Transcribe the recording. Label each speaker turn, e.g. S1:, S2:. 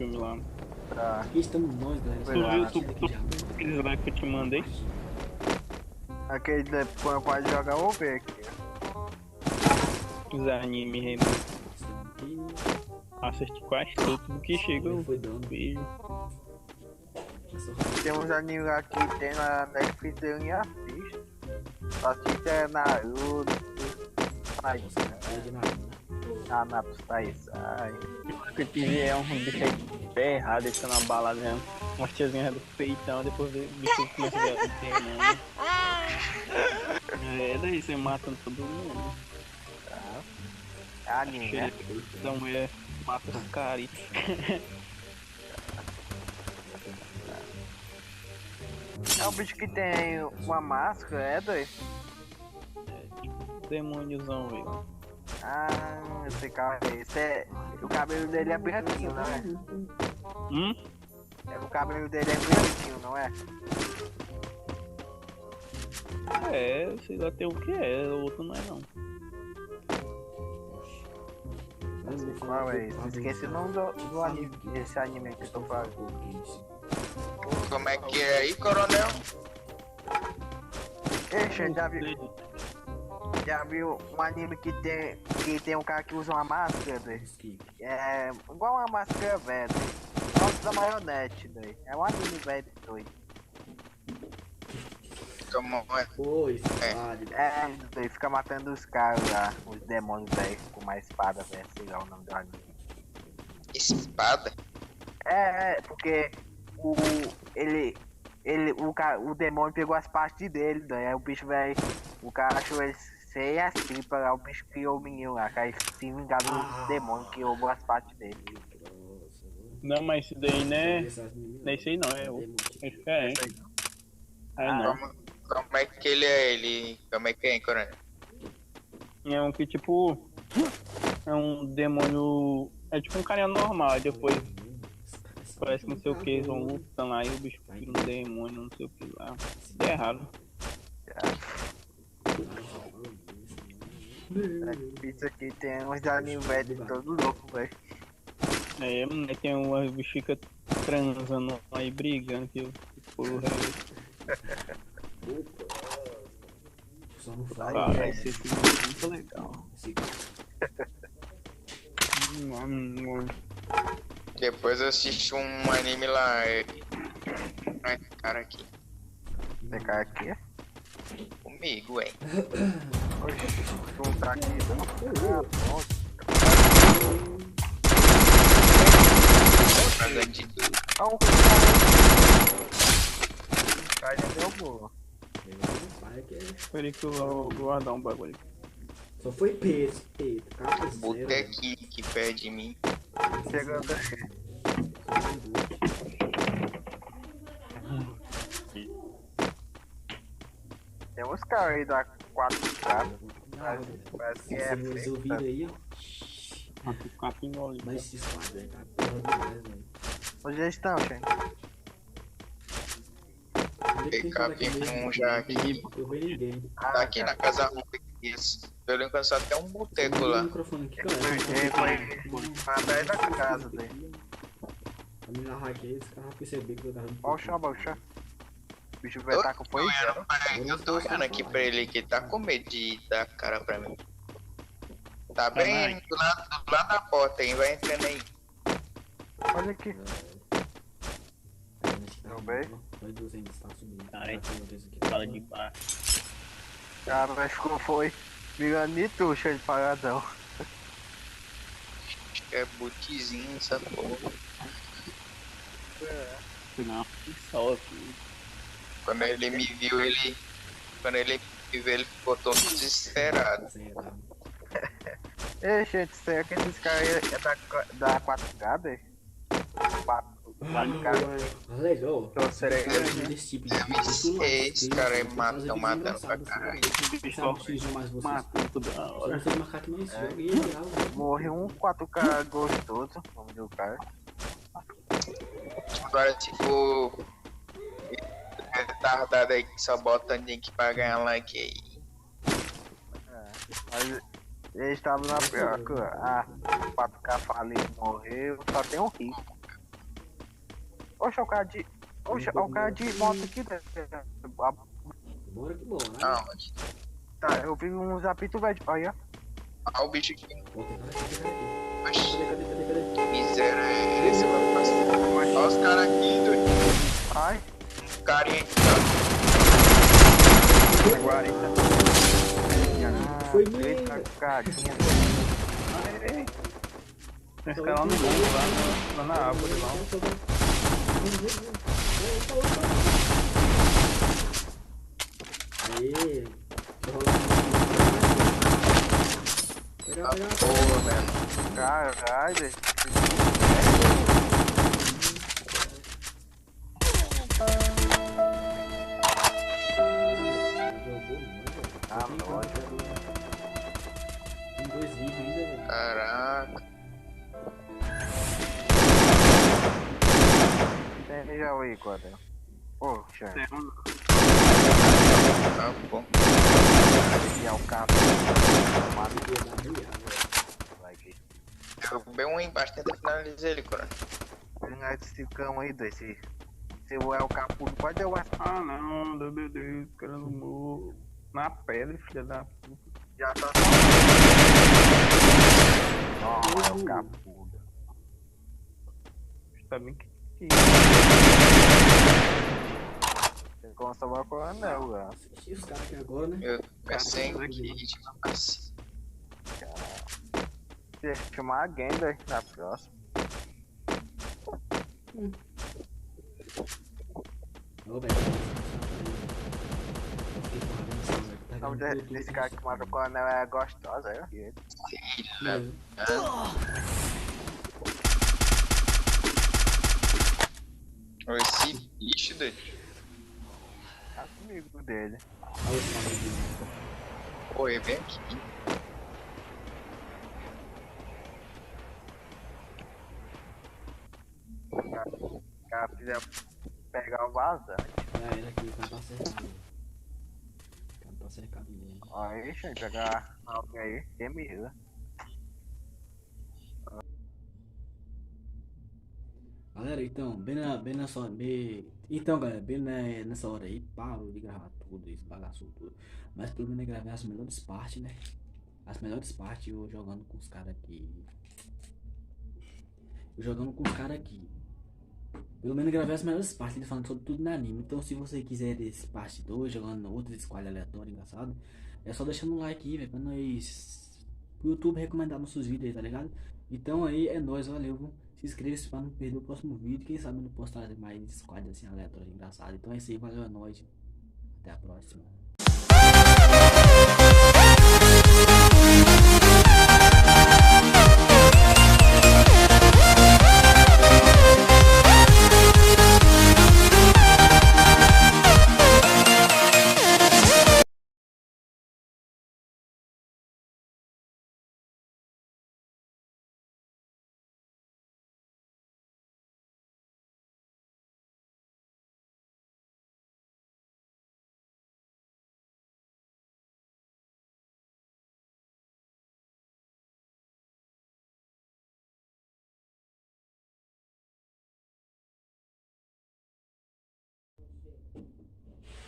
S1: filme lá.
S2: Tá.
S3: Aqui estamos nós, galera.
S1: Tu viu
S3: Aqui já.
S1: aqueles lá que eu te mandei?
S2: Aquele quando pode jogar, eu vou ver aqui.
S1: Os animes aí. Assisti quase tudo que chega. Eu
S3: Foi dando.
S1: vejo.
S2: Tem uns animes aqui que tem na Netflix, eu nem assisto. Só assisto é Naruto, sai, Nanatsu Taizai.
S1: Porque TV é um bicho aí bem errado, ele tá na balada mesmo. Uma tiazinha do peitão, depois o bicho começa a ver. É, daí você matando todo mundo.
S2: É anime, né?
S1: Da mulher mata os caras.
S2: É um bicho que tem uma máscara, é doido?
S1: Demôniozão, velho.
S2: Ah, esse cara, o cabelo dele é branquinho, não é? O cabelo dele é branquinho, não é?
S1: É, sei lá tem o que é, o outro não é não.
S2: Qual é esse? Esqueci o nome do anime, esse anime que eu tô falando.
S4: Como é que é aí, coronel?
S2: Eixa, já viu um anime que tem um cara que usa uma máscara, doido? É igual uma máscara velha, Alto da Marionete, doido. É um anime velho doido.
S4: Como é?
S3: Foi, válido.
S2: Doido, fica matando os caras lá, os demônios velho com uma espada, velho, sei lá o nome do anime.
S4: Espada?
S2: Porque o demônio pegou as partes dele, doido. Aí o bicho velho, o cara achou ele sem as tripas lá, o bicho criou o menino lá, que aí se vingar do demônio que roubou as partes dele.
S1: Não, mas isso daí né? Não é isso aí não, é diferente. Não.
S4: Como é que ele é? Como é que é, coronel?
S1: É um que tipo. É um demônio. É tipo um carinha normal, aí depois. Parece que não sei o que, eles vão lutando lá e o bicho vira um demônio, não sei o que lá. Isso é errado.
S2: Isso aqui tem uns anime velho todo louco, velho.
S1: É, mas tem uma bicho fica transando aí, brigando, que porra é.
S3: Só não faz.
S1: Cara, esse filme é muito legal.
S4: Depois eu assisti um anime lá. Ai, cara aqui.
S2: Tem cara aqui?
S4: Comigo, hein?
S2: Oxi, tu não tá aqui não?
S4: Fazendo de tudo.
S2: O cara já deu boa.
S1: Peraí que eu vou guardar um bagulho.
S3: Só foi peso, capa zero.
S4: Botei aqui que perto de mim.
S2: Chegando aqui. Tem uns caras aí da 4K. Parece que é
S3: Senhores ouviram aí, ó. Mas esses quadros aí tá porra demais, velho.
S2: Onde eles estão, gente?
S4: Backup um já aqui.
S3: Eu vou ninguém.
S4: Tá aqui na casa ruim. Isso. Eu lembro só tem um boteco
S3: O
S4: lá.
S3: microfone aqui,
S2: Ele
S3: galera.
S2: foi atrás da casa dele.
S3: A minha hackei, esse cara vai perceber que eu tava
S2: Olha o chão, olha o chão. O bicho vai estar com fogo.
S4: Eu tô olhando aqui pra ele que tá com medo de dar cara pra mim. Tá bem do lado da porta aí, vai entrando aí.
S2: Olha aqui. Tudo bem?
S3: Foi 200, tá subindo.
S1: Cara, fala de baixo.
S2: Cara, mas foi virando nituxa de paradão.
S4: Acho que é botezinho essa porra.
S1: Não, que solto.
S4: Quando ele me viu, ele ficou todo desesperado.
S2: Ei, gente, será que esses caras é da 4K, velho? 4K.
S3: Legal.
S2: Então, será que
S3: Desse tipo de
S4: Esse cara aí matando pra caralho.
S1: Mata tudo da hora.
S3: Você marcar aqui mais jogo e ele
S2: morreu um 4K gostoso, o nome do cara.
S4: Agora, se for retardado aí que só bota link pra ganhar like aí.
S2: Mas eles estavam na pior. 4K falido morreu, só tem um rico. Oxe, é o cara de. Oxe, é o cara de moto aqui.
S3: Bora que bora, né?
S4: Ah, onde?
S2: Tá, eu vi uns apitos velho. Olha.
S4: Ah, o bicho aqui.
S3: Vou tentar aqui.
S4: Oxi,
S3: Cadê?
S4: que miséria é esse, mano? Olha os caras aqui, doido.
S2: Ai,
S4: Carinha aqui,
S2: é guarita.
S3: Foi
S2: Eita,
S3: minha.
S2: carinha.
S1: Tem esse cara lá no mundo, lá na árvore lá.
S3: Aê. Pegar.
S4: porra, velho.
S2: Caralho, velho. Ah, lógico.
S3: Tem 2 vivos ainda, velho.
S4: Caraca.
S2: Tem já o Ícaro. Poxa,
S1: Tem um-
S4: Tá bom.
S2: e é o carro. Vai aqui.
S4: Derrubei um embaixo, tenta finalizar ele, cara.
S2: Pegar esse cão aí, dois. Se o El Capudo pode deu essa.
S1: Ah não, meu Deus, o cara no morro. Na pedra, filha da puta.
S2: Já tá. Ó, é o Capudo.
S1: Tá bem que.
S2: Você consegue com o anel, velho.
S3: Assisti os caras aqui agora, né?
S4: Eu pensei aqui, tipo assim.
S2: Deixa eu chamar a Gender na próxima.
S3: Ô, velho.
S2: O nome desse cara que mata com o anel é gostosa, é? E ele.
S4: Esse bicho, doido.
S2: Tá comigo dele.
S4: Pô, ele vem aqui.
S2: O cara quiser pegar o vazante.
S3: Já era aqui, o cara tá cercado. O cara tá cercado mesmo.
S2: Aí, deixa eu pegar alguém aí. Tem mira.
S3: Galera, então, galera, nessa hora aí, parou de gravar tudo, esbagaçou tudo. Mas pelo menos eu gravei as melhores partes, né? As melhores partes eu jogando com os caras aqui. Pelo menos eu gravei as melhores partes, ele falando sobre tudo no anime. Então se você quiser esse parte 2, jogando outras squad aleatórias, engraçado, é só deixando um like aí, velho, pra nós, pro YouTube recomendar nossos vídeos aí, tá ligado? Então aí, é nóis, valeu, viu? Se inscreva pra não perder o próximo vídeo. Quem sabe eu não posso trazer mais squads assim aleatórios, engraçados. Então é isso aí, valeu, é nóis. Até a próxima.